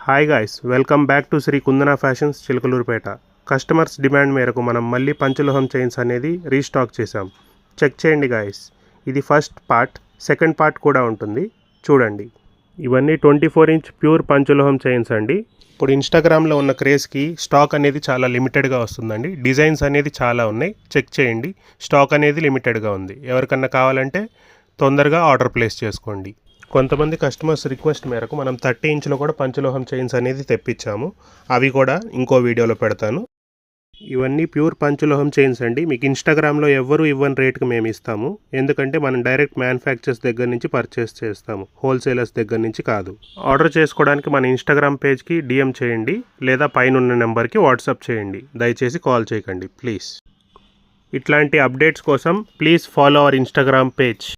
Hi guys, welcome back to Shri Kundana fashions Chilakaluripet. Customers demand మేరకు మనం మళ్ళీ పంచలోహం చైన్స్ అనేది రీస్టాక్ చేసాం. చెక్ చేయండి గాయ్స్. ఇది ఫస్ట్ పార్ట్, సెకండ్ పార్ట్ కూడా ఉంటుంది, చూడండి. ఇవన్నీ 24 ఇంచ్ ప్యూర్ పంచలోహం చైన్స్ అండి. ఇప్పుడు ఇన్స్టాగ్రామ్లో ఉన్న క్రేజ్కి స్టాక్ అనేది చాలా లిమిటెడ్గా వస్తుందండి. డిజైన్స్ అనేది చాలా ఉన్నాయి, చెక్ చేయండి. స్టాక్ అనేది లిమిటెడ్గా ఉంది. ఎవరికన్నా కావాలంటే తొందరగా ఆర్డర్ ప్లేస్ చేసుకోండి. కొంతమంది కస్టమర్స్ రిక్వెస్ట్ మేరకు మనం 30 ఇంచ్లో కూడా పంచలోహం చైన్స్ అనేది తెప్పించాము. అవి కూడా ఇంకో వీడియోలో పెడతాను. ఇవన్నీ ప్యూర్ పంచలోహం చైన్స్ అండి. మీకు ఇన్స్టాగ్రామ్లో ఎవ్వరూ ఇవ్వని రేట్కి మేము ఇస్తాము. ఎందుకంటే మనం డైరెక్ట్ మ్యానుఫ్యాక్చర్స్ దగ్గర నుంచి పర్చేస్ చేస్తాము, హోల్సేలర్స్ దగ్గర నుంచి కాదు. ఆర్డర్ చేసుకోవడానికి మన ఇన్స్టాగ్రామ్ పేజ్కి డిఎం చేయండి, లేదా పైన నెంబర్కి వాట్సాప్ చేయండి. దయచేసి కాల్ చేయకండి ప్లీజ్. ఇట్లాంటి అప్డేట్స్ కోసం please follow our Instagram page.